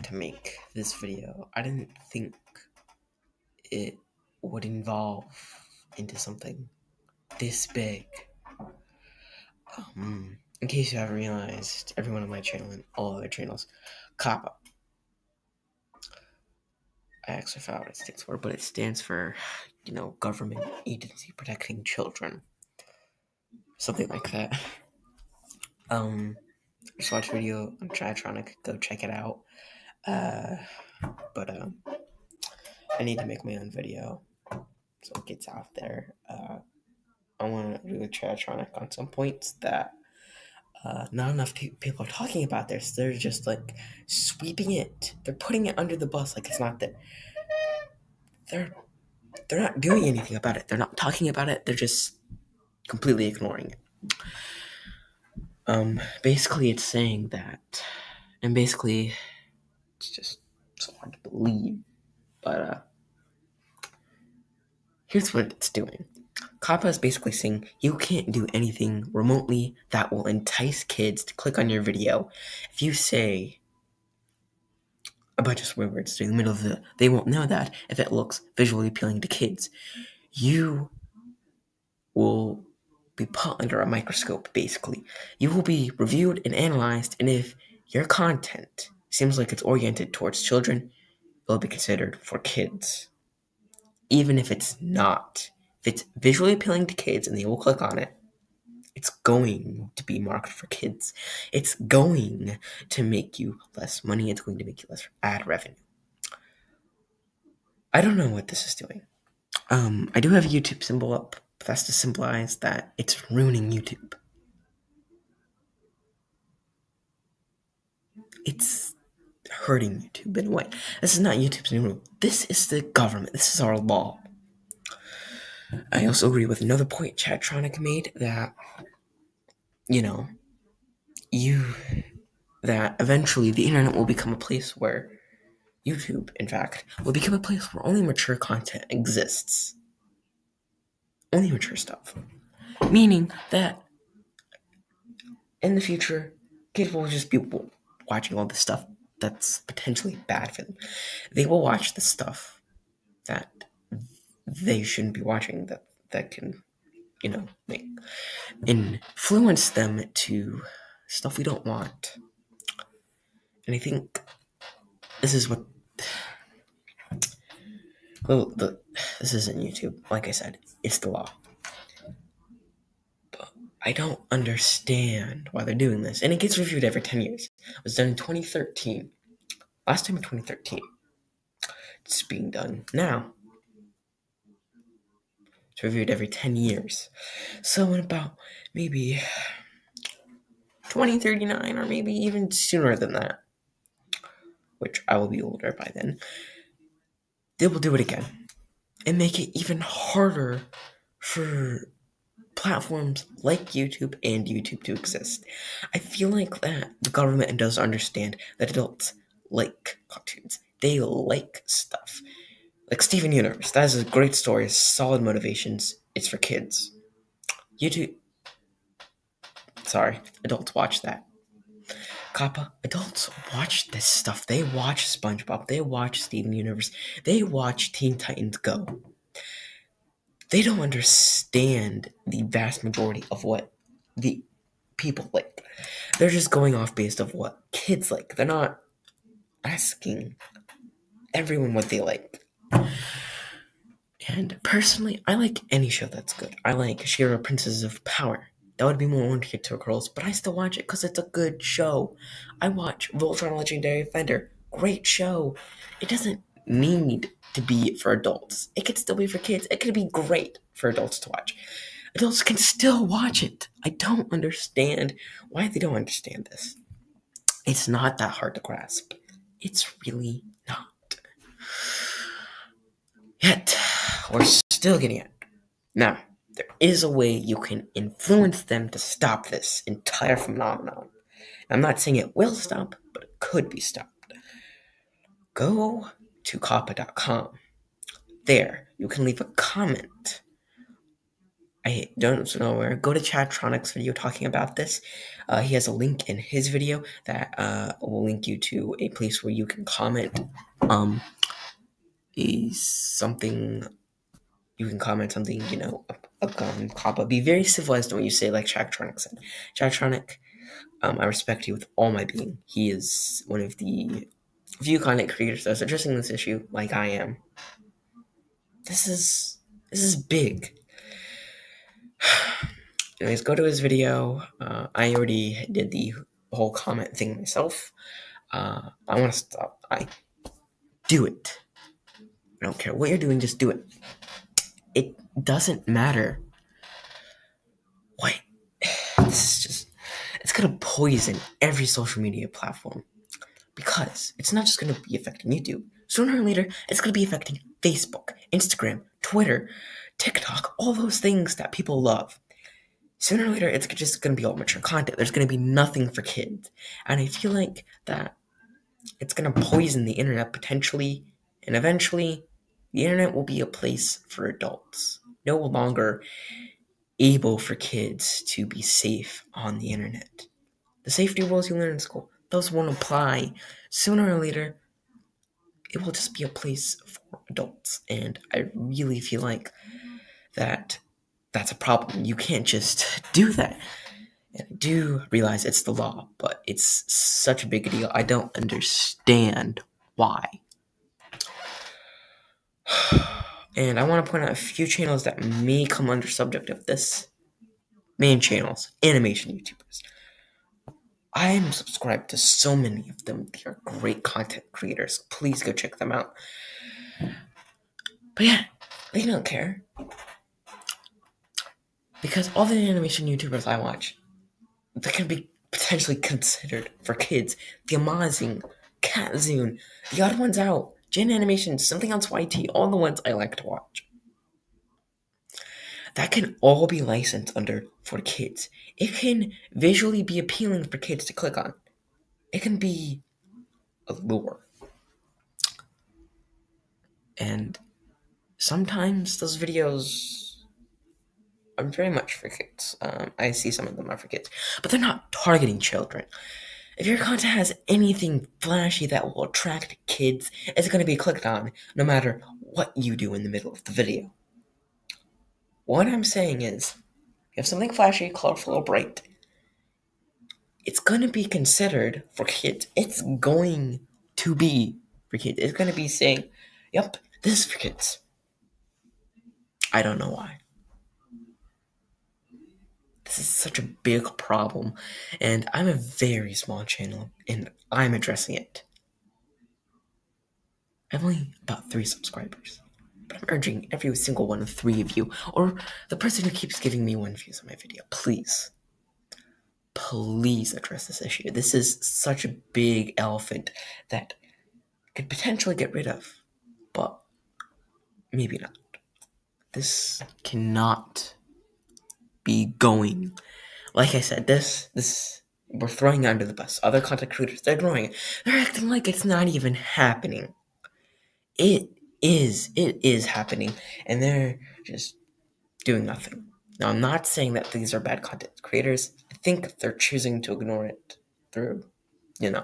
to make this video. I didn't think it would evolve into something this big. In case you haven't realized, everyone on my channel and all other channels, coppa. I actually forgot what it stands for, but it stands for, government agency protecting children. Something like that. Just watch a video on Triatronic, go check it out. But I need to make my own video so it gets out there. I want to do a Triatronic on some points that not enough people are talking about this. They're just like sweeping it. They're putting it under the bus like it's not there. They're not doing anything about it. They're not talking about it. They're just completely ignoring it. Basically it's saying that, and basically it's just so hard to believe, but here's what it's doing. coppa is basically saying you can't do anything remotely that will entice kids to click on your video. If you say a bunch of swear words during the middle of they won't know that if it looks visually appealing to kids. You will be put under a microscope, basically. You will be reviewed and analyzed, and if your content seems like it's oriented towards children, it will be considered for kids. Even if it's not. If it's visually appealing to kids and they will click on it, it's going to be marketed for kids. It's going to make you less money. It's going to make you less ad revenue. I don't know what this is doing. I do have a YouTube symbol up, but that's to symbolize that it's ruining YouTube. It's hurting YouTube in a way. This is not YouTube's new rule. This is the government. This is our law. I also agree with another point Chatronic made that, that eventually the internet will become a place where YouTube, in fact, will become a place where only mature content exists. Only mature stuff. Meaning that in the future, kids will just be watching all this stuff that's potentially bad for them. They will watch the stuff that they shouldn't be watching that can, influence them to stuff we don't want. And I think this is what... this isn't YouTube. Like I said, it's the law. But I don't understand why they're doing this. And it gets reviewed every 10 years. It was done in 2013. Last time in 2013. It's being done now. It's reviewed every 10 years. So in about maybe 2039 or maybe even sooner than that, which I will be older by then, they will do it again and make it even harder for platforms like YouTube and YouTube to exist. I feel like that the government does understand that adults like cartoons. They like stuff. Like Steven Universe. That is a great story, solid motivations. It's for kids. Adults watch that. coppa, adults watch this stuff. They watch SpongeBob. They watch Steven Universe. They watch Teen Titans Go. They don't understand the vast majority of what the people like. They're just going off based of what kids like. They're not asking everyone what they like. And personally, I like any show that's good. I like She-Ra, Princess of Power. That would be more oriented to girls, but I still watch it because it's a good show. I watch Voltron Legendary Defender. Great show. It doesn't need to be for adults. It could still be for kids. It could be great for adults to watch. Adults can still watch it. I don't understand why they don't understand this. It's not that hard to grasp. It's really not. Yet, we're still getting it. Now, there is a way you can influence them to stop this entire phenomenon. I'm not saying it will stop, but it could be stopped. Go to coppa.com. There, you can leave a comment I don't know where. Go to Chatronic's video talking about this. He has a link in his video that will link you to a place where you can comment. Is something you can comment something, upon coppa. Be very civilized in what you say, like Chatronic said. Chatronic, I respect you with all my being. He is one of the few content creators that's addressing this issue like I am. This is big. Anyways, go to his video. I already did the whole comment thing myself. I want to stop. Do it. I don't care what you're doing, just do it. It doesn't matter. What? This is just, it's gonna poison every social media platform. Because it's not just gonna be affecting YouTube. Sooner or later, it's gonna be affecting Facebook, Instagram, Twitter, TikTok, all those things that people love. Sooner or later, it's just gonna be all mature content. There's gonna be nothing for kids. And I feel like that it's gonna poison the internet potentially, and eventually, the internet will be a place for adults. No longer able for kids to be safe on the internet. The safety rules you learn in school, those won't apply. Sooner or later, it will just be a place for adults. And I really feel like that's a problem. You can't just do that. And I do realize it's the law, but it's such a big deal. I don't understand why. And I want to point out a few channels that may come under subject of this. Main channels, animation YouTubers. I am subscribed to so many of them. They are great content creators. Please go check them out. But yeah, they don't care. Because all the animation YouTubers I watch, they can be potentially considered for kids. The Amazing, Katzune, The Odd Ones Out, Gen Animation, Something Else YT, all the ones I like to watch. That can all be licensed under for kids. It can visually be appealing for kids to click on. It can be a lure. And sometimes those videos are very much for kids. I see some of them are for kids, but they're not targeting children. If your content has anything flashy that will attract kids, it's going to be clicked on no matter what you do in the middle of the video. What I'm saying is, you have something flashy, colorful, or bright, it's going to be considered for kids. It's going to be for kids. It's going to be saying, yep, this is for kids. I don't know why. This is such a big problem, and I'm a very small channel, and I'm addressing it. I have only about 3 subscribers, but I'm urging every single one of 3 of you, or the person who keeps giving me 1 views on my video, please address this issue. This is such a big elephant that could potentially get rid of, but maybe not. This cannot be going. Like I said, this we're throwing it under the bus. Other content creators, they're throwing it. They're acting like it's not even happening. It is happening, and they're just doing nothing. Now, I'm not saying that these are bad content creators. I think they're choosing to ignore it through, And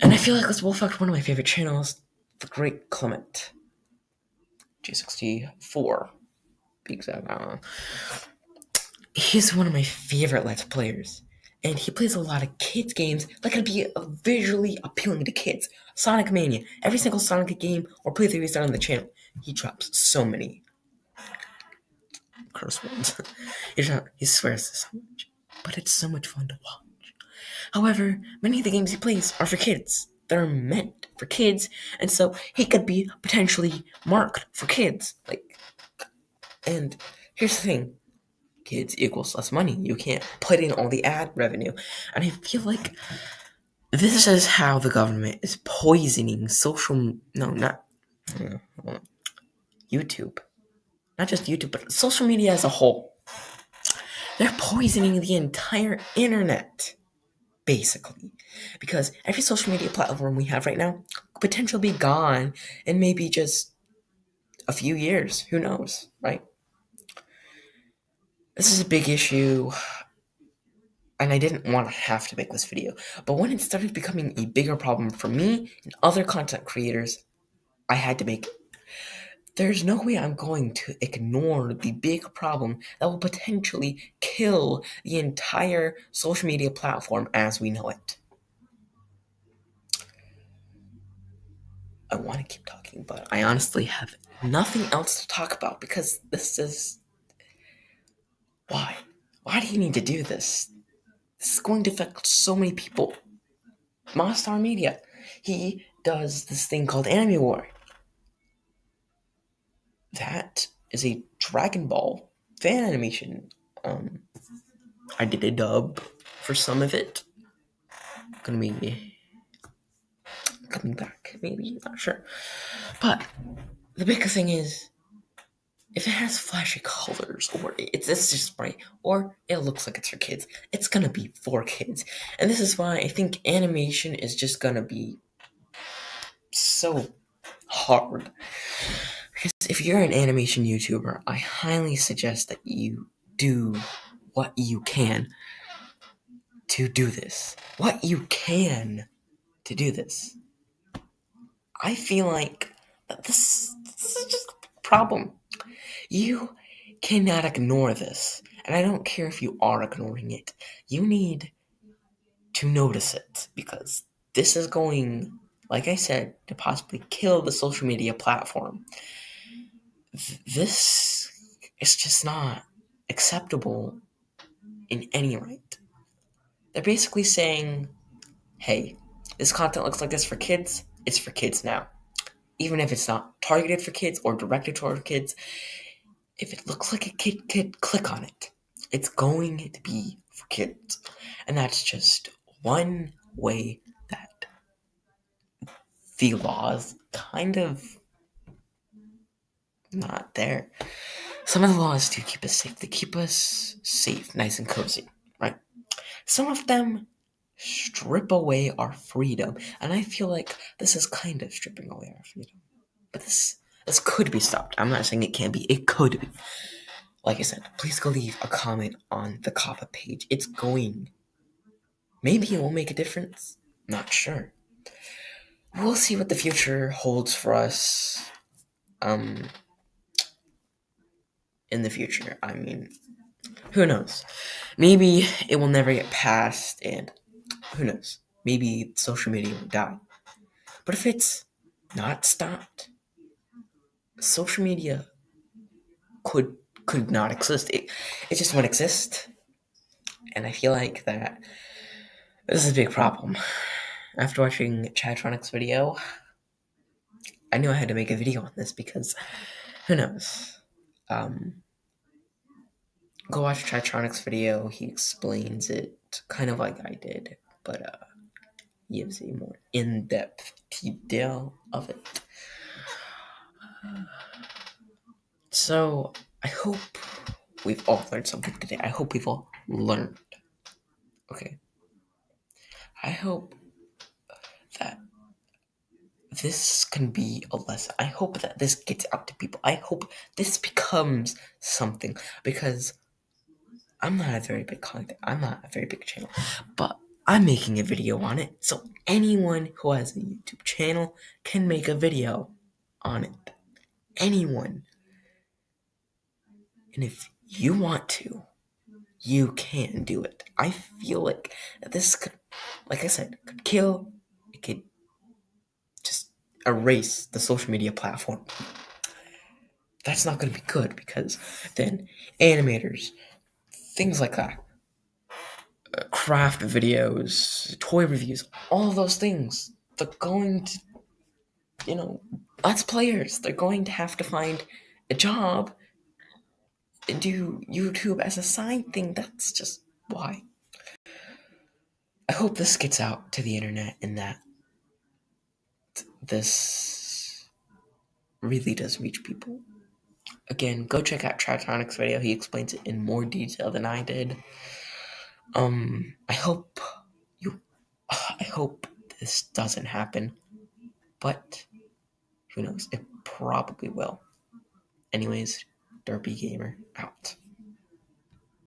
I feel like this will affect one of my favorite channels, The Great Clement. G64. Be exact. He's one of my favorite Let's Players. And he plays a lot of kids games that can be visually appealing to kids. Sonic Mania. Every single Sonic game or playthrough he's done on the channel, he drops so many curse words. He swears so much. But it's so much fun to watch. However, many of the games he plays are for kids. They're meant for kids, and so he could be potentially marked for kids. And here's the thing. Kids equals less money. You can't put in all the ad revenue. And I feel like this is how the government is poisoning YouTube. Not just YouTube, but social media as a whole. They're poisoning the entire internet, basically. Because every social media platform we have right now could potentially be gone in maybe just a few years. Who knows, right? This is a big issue, and I didn't want to have to make this video. But when it started becoming a bigger problem for me and other content creators, I had to make it. There's no way I'm going to ignore the big problem that will potentially kill the entire social media platform as we know it. I want to keep talking, but I honestly have nothing else to talk about because this is... Why? Why do you need to do this? This is going to affect so many people. Monster Media, he does this thing called Anime War. That is a Dragon Ball fan animation. I did a dub for some of it. Gonna be coming back, maybe, not sure. But the big thing is, if it has flashy colors, or it's just bright, or it looks like it's for kids, it's gonna be for kids. And this is why I think animation is just gonna be so hard. Because if you're an animation YouTuber, I highly suggest that you do what you can to do this. What you can to do this. I feel like this is just a problem. You cannot ignore this. And I don't care if you are ignoring it. You need to notice it. Because this is going, like I said, to possibly kill the social media platform. This is just not acceptable in any right. They're basically saying, hey, this content looks like this for kids, it's for kids now. Even if it's not targeted for kids or directed toward kids, if it looks like a kid, click on it. It's going to be for kids. And that's just one way that the laws kind of not there. Some of the laws do keep us safe. They keep us safe, nice and cozy, right? Some of them strip away our freedom, and I feel like this is kind of stripping away our freedom. But this could be stopped. I'm not saying it can be. It could be. Like I said, please go leave a comment on the coppa page. It's going. Maybe it will make a difference. Not sure. We'll see what the future holds for us. In the future, I mean, who knows? Maybe it will never get passed, and who knows? Maybe social media will die. But if it's not stopped, social media could not exist. It just won't exist. And I feel like that this is a big problem. After watching Chatronic's video, I knew I had to make a video on this because who knows? Go watch Chatronic's video. He explains it kind of like I did, but gives a more in-depth detail of it. So I hope we've all learned something today. I hope we've all learned. Okay. I hope that this can be a lesson. I hope that this gets out to people. I hope this becomes something, because I'm not a very big content. I'm not a very big channel, but I'm making a video on it. So anyone who has a YouTube channel can make a video on it. Anyone. And if you want to, you can do it. I feel like this could, like I said, could kill, it could just erase the social media platform. That's not going to be good, because then animators, things like that, craft videos, toy reviews, all those things, they're going to, let's players, they're going to have to find a job and do YouTube as a side thing. That's just why. I hope this gets out to the internet and that this really does reach people. Again, go check out Tratronic's video. He explains it in more detail than I did. I hope this doesn't happen, but who knows? It probably will. Anyways, Derpy Gamer out.